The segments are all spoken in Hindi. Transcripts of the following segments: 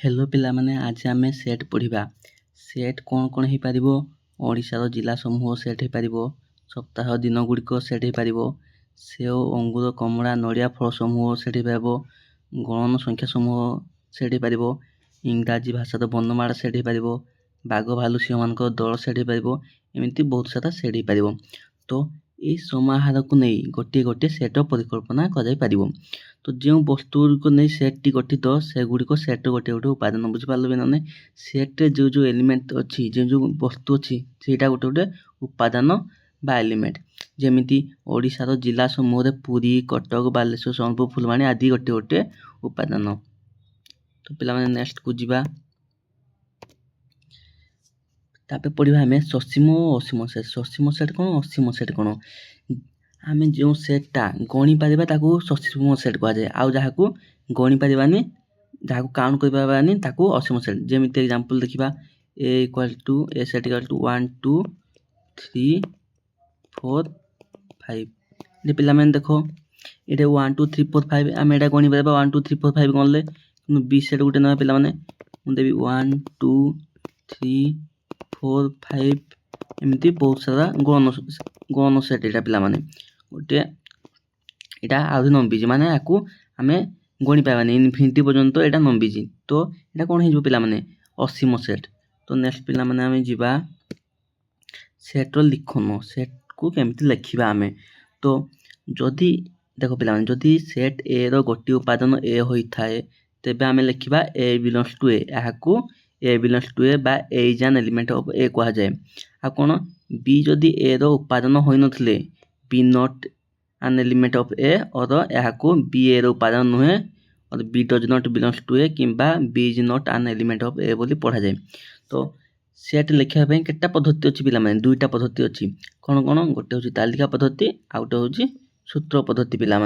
हेलो पिलामाने आज आम सेट पढ़ा। सेट कौन कौन हो पार ओडिशार जिला समूह सेट हो पार, सप्ताह दिन गुड़िक सेट हो पार, सेव अंगूर कमला नड़िया फल समूह सेट हो पार, गणन संख्या समूह सेट हो पार, इंग्राजी भाषार वर्णमाला सेट हो पार, बाघ भालू सिंह मान दल सेट हो पार, एमती बहुत सारा सेट हो पार। तो ये समाहार को नहीं गोटे गोटे सेटर परिकल्पना कर। तो जो वस्तु को नहीं सेट टी गठित से गुड़िक सेट गोटे गोटे उपादान बुझिपार भी ना सेट जो जो एलिमेंट अच्छी जो जो वस्तु अच्छी से गोटे गोटे उपादान बा एलिमेंट जमीती ओडिशार जिला समूह पुरी कटक बालेश्वर सोनपुर फुलवाणी आदि गोटे गोटे उपादान। तो पिला नेक्स्ट को जीवा तापर पढ़ा आम ससीम और असीम सेट। ससीम सेट कौन असीम सेट कौन आम जो सेटा गणी पार ससीम सेट कहुए आउ जहाँ को गणी पारानी जहाँ को काउंट कर पारानी असीम सेट। जमी एग्जांपल देखा A equal to A set equal to 1 2 3 4 5 पिला देख ये 1 2 3 4 5 आम एटा गणी पार 1 2 3 4 5 गणले कि बी सेट गोटे ना पिला देवी 1 2 3 4 5 एमती बहुत सारा गण सेट यहाँ पिला गोटे यहाँ आहरी नंबीज माने आपको आम गणी पारानी इनफिनिटी पर्यंत यहाँ नंबीज। तो यहाँ कौन हो पिला असीम सेट। तो नेक्स्ट पिला आम जा सेट्र लिखन सेट को केमती लिखा आम। तो जदि देख पिला जदि सेट ए रो गोटे उपादान ए होता है तेबे आम लिखा ए बिलोंग्स टू ए को ए बिलोंग्स टू ए बा ए इज एन एलिमेंट ऑफ ए कह जाए। आ कौन बी जदि ए रो उपादान हो नथिले B not an element of A और यहाँ को बी ए रो उपादान नुहे और B does not belongs to A किंबा B is not an element of A बोली पढ़ा जाए। तो सेट लिखा केटा पद्धति अच्छी पिला दुईटा पद्धति अच्छी कौन कौन गोटे हूँ तालिका पद्धति आ गोटे हूँ सूत्र पद्धति पिला।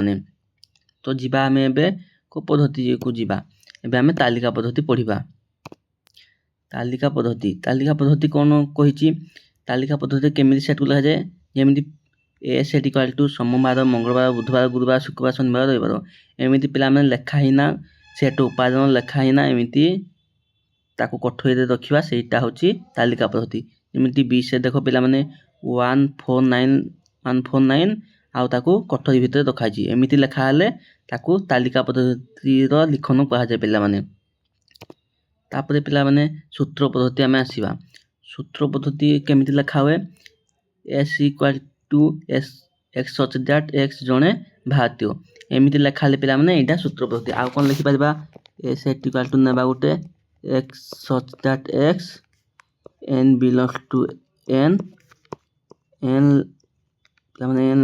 तो जीवा आम एवं को पद्धति को जीवा एवं आम तालिका पद्धति पढ़ा। तालिका पद्धति कौन कही तालिका पद्धति केमी सेट को लिखा जाए जमी ए सेट इक्वल टू सोमवार मंगलवार बुधवार गुरुवार शुक्रवार शनिवार रविवार एमती पिला लेखा ही ना सेट उपादान लेखा ही ना एमती ताको कठोरी रखा से हूँ तालिका पद्धति। जमी बी सेट देख पिला 149 आउ ताको कठोरी भितर रखाई एमती लेखा ताको तालिका पद्धतिर लिखन कह जाए पिला तापर पिला सूत्र पद्धति आम आसवा। सूत्र पद्धति केमिति लिखा हुए S equal to S x such that x जड़े भारतीय एमती लिखा पिला यहाँ सूत्र पद्धति। आउ कौन लिखिपर ए सेट इक्वल टू ना गोटे x such that x n belongs to N n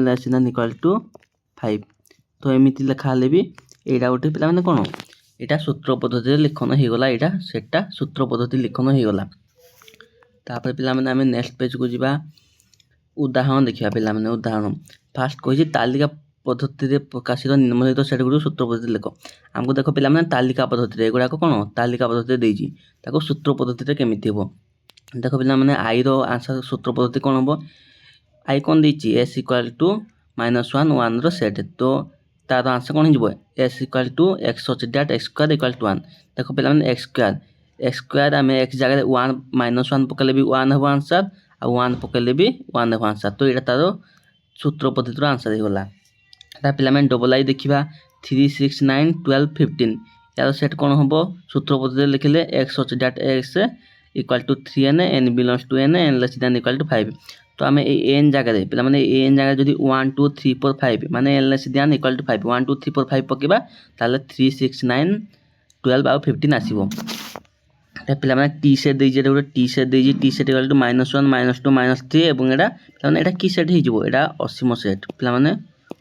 less than equal to 5। तो एमती लिखा भी यहाँ गोटे पिला कौन यहाँ सूत्र पद्धति लिखन होगला यहाँ सेटा सूत्र पद्धति लिखन होगला। तापर पिला आम नेक्स्ट पेज को जीवा उदाहरण देखा पिला उदाहरण फास्ट कही तालिका पद्धति प्रकाशित निम्नलिखित सेट गुड़ सूत्र पद्धति लिख आमको देख पिला तालिका पद्धति एगुड़ाक कौन तालिका पद्धति देती सूत्र पद्धति केमी हम देख पिला आई आंसर सूत्र पद्धति कौन हम आई कौन देती एस इक्वल टू -1 1 सेट। तो तार आंसर कौन हो S equal to x such that x square equal to 1 देख पिला एक्स स्क्वायर आम एक्स जगह 1 पकड़े भी 1 हम आंसर आ 1 पकड़े भी 1 हम आंसर। तो यहाँ तार सूत्र पद्धतिर आंसर होगा। पिला डबल आई देखा 3 6 9 12 15 यार सेट कौन हम सूत्र पद्धति लिखिले x such that x equal to 3n n belongs to N n less than equal to 5। तो आम एन जगह पे एन जगह जो 1 2 3 4 5 माने n less than equal to 5 1 2 3 4 5 पकेबा ताले 3 6 9 12 आउ 15 आसीबो। पिला टी सेट देजे गोटे टी सेट देजी टी सेट इक्वल टू -1 -2 -3 एवं एटा की सेट हो असीम सेट पिला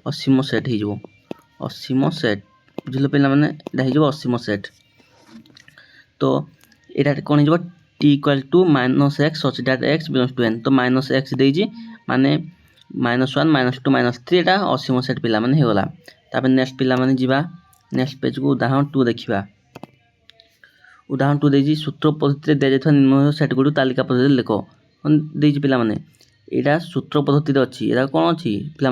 असीम सेट हो असीम सेट बुझल पे असीम सेट। तो यहाँ कौन हो T equal to -x such that x belongs to n। तो -x देजी माने -1 -2 -3 यहाँ असीम सेट पिला होगला। तापर नेक्स्ट पिला जीवा नेक्स्ट पेज को उदाहरण 2 देखा। उदाहरण 2 देजी सूत्र पद्धति दि जाता निम्न सेट गुड़ तालिका पद्धति लिख देजी पिला यहाँ सूत्र पद्धति अच्छी यहाँ कौन अच्छी पिला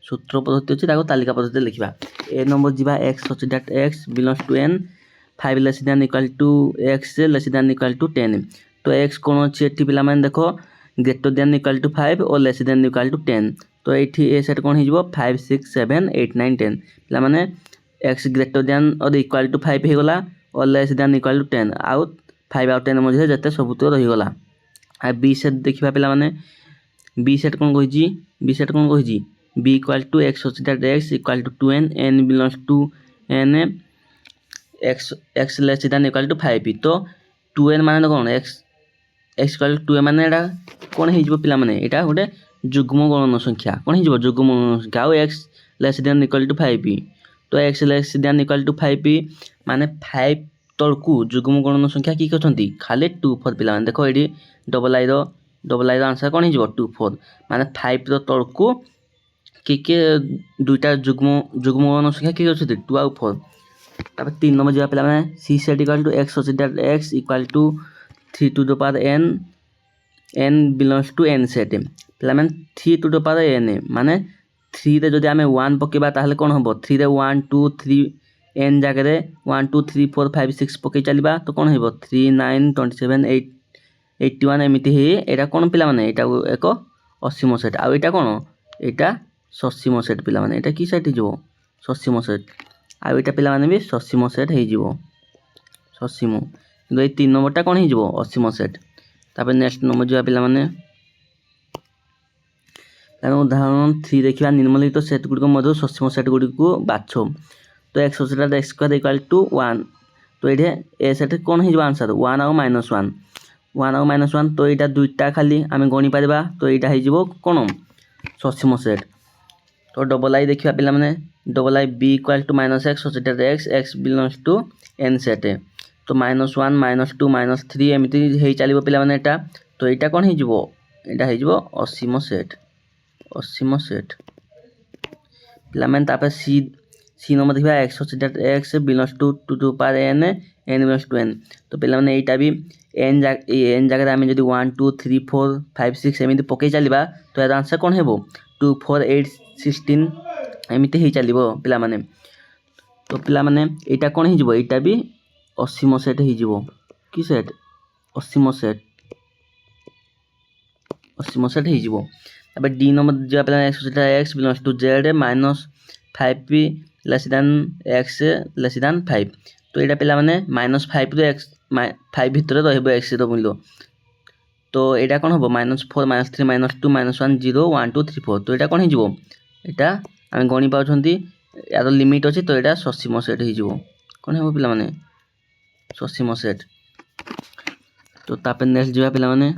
सूत्र पद्धति अच्छी तालिका पद्धति लिखा ए नंबर जीवा x such that x belongs to n 5 less than equal to x less than equal to 10 तो x कौन अच्छी एठी पिला माने देखो ग्रेटर दैन इक्वल टू 5 और लेस दैन इक्वल टू 10 तो एठी ए सेट कौन हो 5 6 7 8 9 10 पिला माने x ग्रेटर दैन और इक्वल टू 5 हो गला और लेस दैन इक्वल टू 10 आउ 5 आउ 10 मझे जते सब तो रही गला आ बी सेट देखिबा पिला माने बी सेट कौन कहिजी बी सेट कौन कहिजी b इक्वल टू x होची x equal to 2n n belongs to n x less than equal to 5 तो 2n माने कौन x इक्वल टू 2 माने एटा कौन हे जिवो पिला माने एटा गोटे युग्म गणन संख्या कौन हे जिवो युग्म गणन संख्या आ x less than equal to 5 तो x less than equal to 5 माने 5 तळकू युग्म गणन संख्या की कहथंती खाली 2 4 पिला माने देखो एडी डबल आई रो आंसर कौन हे जिवो 2 4 माने 5 रो तळकू के दुईटा युग्म गणन संख्या की कहथंती 2 आ 4 तापर 3 नंबर जिवा पिला माने c set equal to x होची x equal to 3 to the power n belongs to n set पिला माने 3 टू द पावर n माने 3 रे जदि आमे 1 पकेबा ताहले कोन हबो 3 रे 1 2 3 n जगह रे 1 2 3 4 5 6 पके चलीबा तो कोन हबो 3 9 27 8 81 एमिति हे एटा कोन पिला माने एटा एको असीम सेट आ एटा कोन एटा ससीम सेट पिला माने एटा की सेट हिजो ससीम सेट आ एटा पिला माने भी ससीम सेट हे जिवो ससीम किंतु ए 3 नंबरटा कोन हे जिवो असीम सेट तापर नेक्स्ट नंबर जिवा पिला माने उदाहरण 3 देखिबा निम्नलिखित सेट गुडी को मध्य ससीम सेट गुडी को बाछो तो x होची x स्क्वायर इक्वल टू 1 तो एठे ए सेट कोन हे जिवो आंसर 1 और -1 1 और -1 तो एटा दुईटा खाली आमे गणी पारिबा तो एटा हे जिवो कोन ससीम सेट तो डबल आई देखिबा पिला माने double I b equal to -x होची x belongs to n set तो -1 -2 -3 एमिति हे चलीबो पिला माने एटा तो एटा कोन हे जिवो एटा हे जिवो असीम सेट पिला माने तापर सी नंबर देखिबा x होची x belongs to 2 to power n belongs to n तो पिला माने एटा भी n जगह आमे जदी 1 2 3 4 5 6 एमिति पके चलीबा तो एदा आंसर कोन हेबो 2 4 8 16 एमिति हे चलीबो पिला माने तो पिला माने एटा कोन हे जिवो एटा भी असीम सेट हे जिवो की सेट असीम सेट हे जिवो अब डी नंबर जो पिला x belongs to z -5p less than x less than 5 तो एटा पिला माने -5 रो x 5 भितर रहबो x रो मूल्य तो एटा कोन हबो -4 -3 -2 -1 0 1 2 3 4 तो एटा कोन हे जिवो एटा हम गणी पाउछंती यार लिमिट अछि तो एटा ससीम सेट हे जिवो कोन हेबो पिला माने ससीम सेट तो तापर नेक्स्ट जिवा पिला माने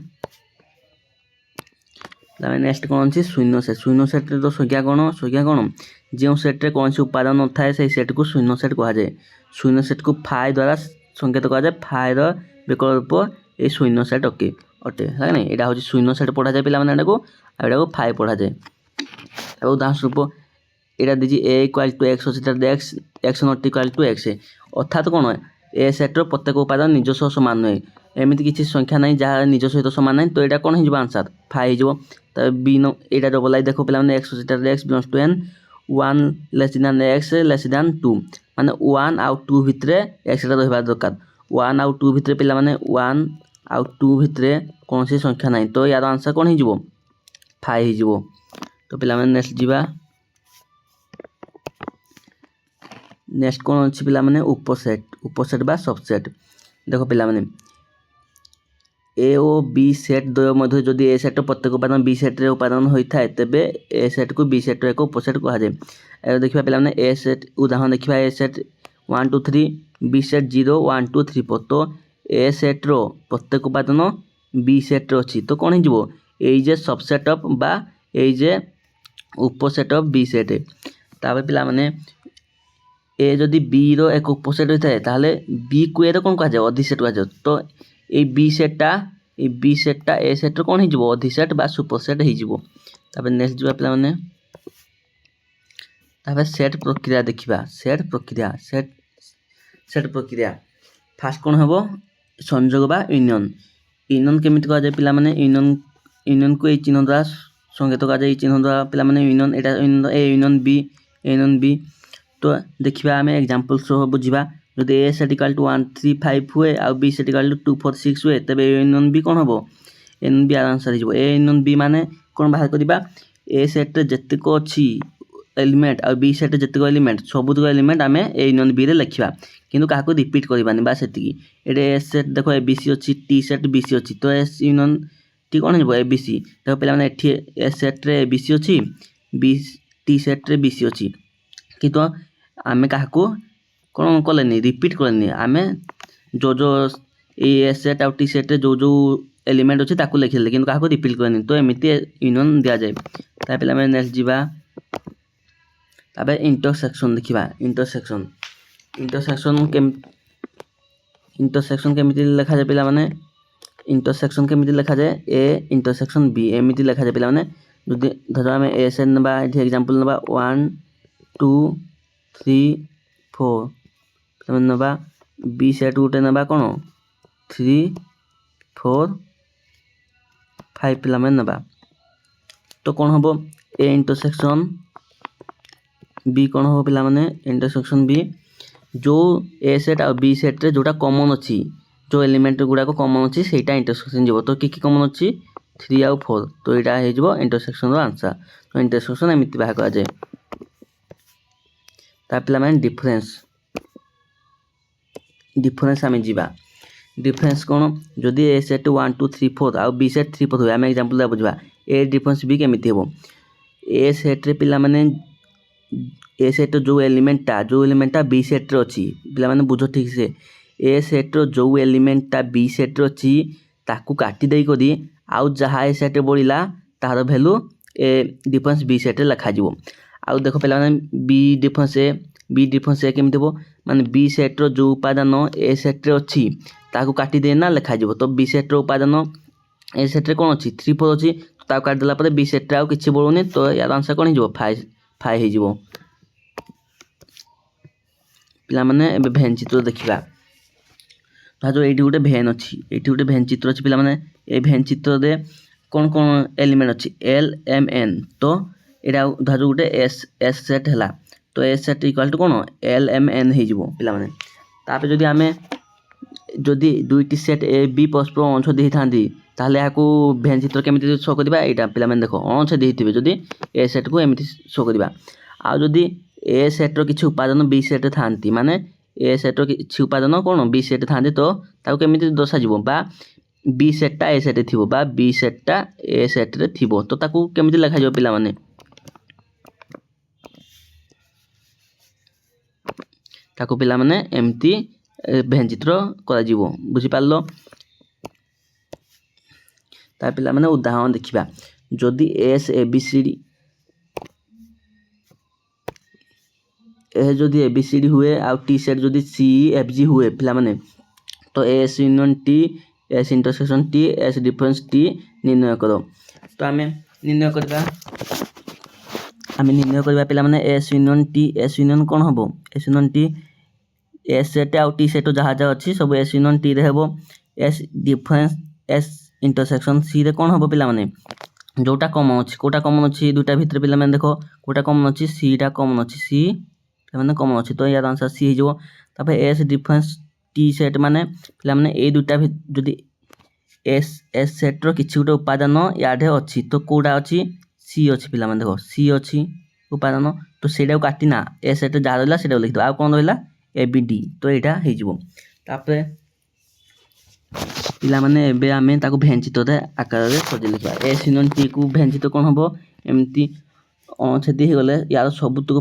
नेक्स्ट कौन अच्छी शून्य सेट तो संख्या कौन जो सेट रे कौन उपादान न थाए से सेट को शून्य सेट कह जाए शून्य सेट को फाइ द्वारा संकेत कह जाए फाइर विकल्प ये शून्य सेट अटे है ना यहाँ हूँ शून्य सेट पढ़ा जाए पिला माने को फाइ पढ़ा जाए उदाहरण स्वरूप यहाँ दीजिए ए इक्वल टू एक्स अच्छे x not equal to x अर्थात कौन ए सेट्र प्रत्येक उपादान निज सह सामान नुहे एमती किसी संख्या ना जहाँ निज सहित सामान ना तो यहाँ कौन हो आंसर फाइ हो बी नो यहाँ डबल आई देख पे x x belongs to n 1 less than x less than 2 माने 1 आउ 2 भितर एक्स रहा दरकार 1 आउ 2 भितर पिला माने 1 आउ 2 भितर कौन सी संख्या ना तो यार आंसर कौन हो फाइ हो तो पिला माने नेक्स्ट जीवा नेक्स्ट कौन अच्छी पिला माने उपसेट बा सबसेट देखो पिला माने ए और बी सेट द्वय मध्य जदि ए सेट प्रत्येक उपादान बी सेट रे उपादान होता है तेबे ए सेट को बी सेट एक उपसेट कह जाए ए देखिबा पिला माने ए सेट उदाहरण देखिबा ए सेट 1 2 3 बी सेट 0 1 2 3 4 तो ए सेट रो प्रत्येक उपादान बी सेट रो अछि तो कोन हे जिवो ए जे सबसेट ऑफ बा ए जे उपसेट ऑफ बी सेट ताबे पिला माने ए जदि बी रो एक उपसेट होता है ताहले बी को ए रो कोन कह जाए अधिसेट कह जाए तो ए बी सेटा ए सेट कौन हो अधिसेट बा सुपरसेट हो नेक्स्ट जो पे मैंने सेट प्रक्रिया देखा सेट प्रक्रिया फास्ट कौन हम संयोग बा यूनियन केमी कह जाए पे यूनियन को ये चिन्ह द्वारा संकेत कह जाए चिन्ह द्वारा पे यूनियन ए यूनियन बी तो देखा आम एग्जांपल सह बुझा जदि ए सेट इक्वल टू 1 3 5 हुए आ बी सेट इक्वल टू 2 4 6 हुए तबे ए यूनियन बी कोन हबो ए यूनियन बी आंसर हो ए यूनियन बी माने कोन बाहर करबा ए सेट रे जतिको अछि एलिमेंट आ बी सेट रे जतिको एलिमेंट सबुतको एलिमेंट आमे ए यूनियन बी रे लिखिबा किंतु काको रिपीट करबानी बा सेतिकी एडे ए सेट देखो ए बी सी अछि टी सेट बी सी अछि तो एस यूनियन टी कोन हो ए बी सी देखो पहला माने एठी ए सेट रे बी सी अछि बी टी सेट रे बी सी अछि किंतु आमे काको कोन कलेनी रिपीट कलेनी आमे जो ए सेट आ टी सेट रे जो एलिमेंट अछि ताको लिखिले किंतु काको रिपीट कलेनी तो एमिति यूनियन दिया जाय ता पहला माने नेक्स्ट जीवा तबे इंटरसेक्शन देखिबा इंटरसेक्शन केमिति लिखा जाय पिला माने इंटरसेक्शन केमिति लिखा जाय ए इंटरसेक्शन बी एमिति लिखा जाय पिला माने जदि धरो हम ए सेट नबा एठी एग्जांपल नबा 1 2 3 4 तमे नबा बी सेट उटे नबा कोन 3 4 5 पिला माने नबा तो कोन हबो ए इंटरसेक्शन बी कोन हो पिला माने इंटरसेक्शन बी जो ए सेट आ बी सेट रे जोटा कॉमन अछि जो एलिमेंट गुडा को कॉमन अछि सेटा इंटरसेक्शन जीवो तो की कॉमन अछि 3 आ 4 तो एटा हे जीवो इंटरसेक्शन रो आंसर तो इंटरसेक्शन एमिति बाहा करा जाय ता पिला माने डिफरेंस आमे जीवा डिफरेंस कोन जदि ए सेट 1 2 3 4 आ बी सेट 3 4 होय आमे एग्जांपल दा बुझवा ए डिफरेंस बी केमिति हेबो ए सेट रे पिला माने ए सेट जो एलिमेंटा बी सेट रे अछि पिला माने बुझो ठीक से ए सेट रो जो एलिमेंटा बी सेट रे अछि ताकू काटी देई करी आउ जहा ए सेट रे बोलिला तार वैल्यू ए डिफरेंस बी सेट रे लिखा जिवो आउ देखो पिला माने बी डिफरेंस ए केमिति हो माने बी सेट रो जो उपादान ए सेट रे अछि ताकू काटी देना लिखा जिवो तो बी सेट रो उपादान ए सेट रे कोन अछि 3 4 अछि ताकू काट देला परे बी सेट रे आउ किछि बोलुनी तो यार आंसर कोन हिजो 5 हे जिवो पिला माने एबे भेन चित्र देखिबा जो एठी गुटे भेन चित्र अछि पिला माने ए भेन चित्र दे कोन कोन एलिमेंट अछि एल एम एन तो एटा धाजो गुटे एस सेट हला तो एस सेट इक्वल टू कोन एल एम एन हे जिवो पिला माने तापे जदि आमे जदि दुईटी सेट ए बी परस्पर अंश देहि थांदी ताले याकू भेन चित्र केमिति शो करबा एटा पिला माने देखो अंश देहिथिबे जदि ए सेट को एमिति शो करबा आ जदि ए सेट रो किछि उपादान बी सेट थांती माने ए सेट रो किछि उपादान कोन बी सेट थांती तो ताको केमिति दर्शा जिवो बा बी सेट टा ए सेट थिबो बा बी सेट टा ए सेट रे थिबो तो ताको केमिति लिखा जिवो पिला माने ताको पिला माने एमिति भेन चित्र करा जिवो बुझि पालो ता पिला माने उदाहरण देखिबा जदि S A B C D A जदि ए बी सी डी हुए आ टी सेट जदि सी एफ जी हुए पिला माने तो S union T S intersection T S difference T निर्णय करो तो आमे निर्णय करबा पिला माने एस यूनियन कोन हबो S union T S set आ टी सेट जहा जा अछि सब एस यूनियन टी रे हबो S difference S intersection C रे कोन हबो पिला माने जोटा कॉमन अछि दुटा भीतर पिला माने देखो कोटा कॉमन अछि सी टा कॉमन अछि सी माने कॉमन अछि तो यार आंसर सी हिजो तापे एस डिफरेंस टी सेट माने पिला माने ए दुटा जदि एस सेट रो किछि गुटे उपादान याडे अछि तो कोडा अछि सी अछि पिला माने देखो सी अछि उपादान तो सेडा काटिना ए सेट जा रहला सेडा लिख दो आ कोन रहला ए बी डी तो एटा हिजो तापे पिला माने एबे आमे ताको भेन चित्र दे आकार रे सजे लिखबा एस यूनियन टी को भेन चित्र कोन हबो एम्ति छेदी हे गले यार सबुतको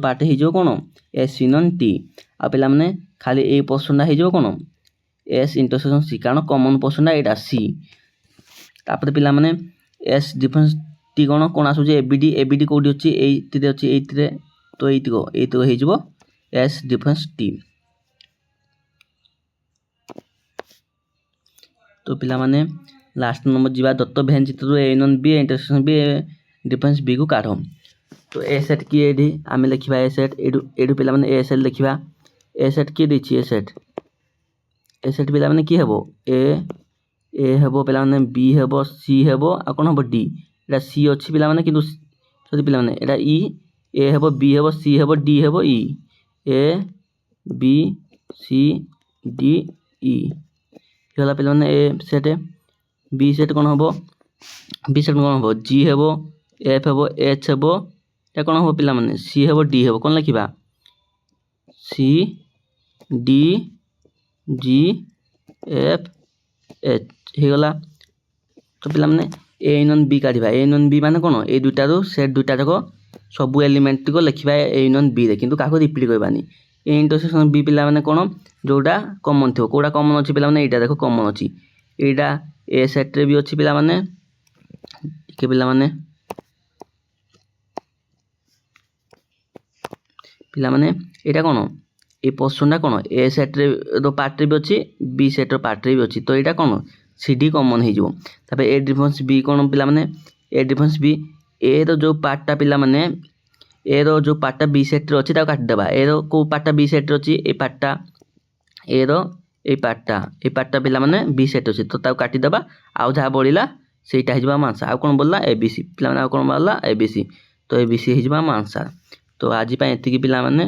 पार्ट हिजो कोन एस यूनियन टी आ पिला माने खाली ए पोर्शन हिजो कोन एस इंटरसेक्शन सी कारण कॉमन पोर्शन एटा सी तापर पिला माने एस डिफरेंस टी कोन आसु जे एबीडी कोडी अछि एइतिरे तो एइतिको हिजो एस डिफरेंस टी तो पिला माने लास्ट नंबर जीवा दत्त भेन चित्र A union B intersection B difference B को काढो तो ए सेट की एडी आमे लिखिबा ए सेट एडु पिला माने ए सेट लिखिबा ए सेट की दिछि ए सेट पिला माने की हेबो ए हेबो पिला माने बी हेबो सी हेबो आ कोन हेबो डी एटा सी अछि पिला माने किंतु सदी पिला माने एटा ई ए हेबो बी हेबो सी हेबो डी हेबो ई ए बी सी डी ई ହେଇଗଲା ପିଲାମାନେ ଏ ସେଟ୍। बी सेट कौन हम बी सेट कौन हम जी हेबो एफ हेबो एच हेबो या कौन हम पिला माने सी हेबो डी हेबो कौन लिखिबा C D G F H ହେଇଗଲା। तो पिला माने ए यूनियन बी काढिबा ए यूनियन बी माने कौन ए दुटा रो सेट दुटा जाको सब एलिमेंट को लिखिबा ए यूनियन बी रे किंतु काको रिपीट करबानी ए इंटरसेक्शन बी पिला माने कौन जोटा कॉमन थियो कोडा कॉमन अछि पिला माने एटा देखो कॉमन अछि एटा ए सेट रे भी अछि पिला माने के पिला माने एटा कौन ए पोर्शनटा कौन ए सेट रे रो पार्ट रे भी अछि बी सेट रो पार्ट रे भी अछि तो एटा कौन सीडी कॉमन हे जो तबे ए डिफरेंस बी कौन पिला माने ए डिफरेंस बी ए रो जो पार्टटा पिला माने ए रो जो पार्टटा बी सेट रे अछि ता काट देबा ए रो को पार्टटा बी सेट रे अछि ए पार्टटा ए रो ए पार्टटा पिला माने बी सेट अछि तो ता काटी देबा आउ जहा बळिला सेटा हे जबा आंसर आ कोन बोलला एबीसी पिला माने आ कोन बोलला एबीसी तो एबीसी हे जबा आंसर। तो आज पय एतिकी पिला माने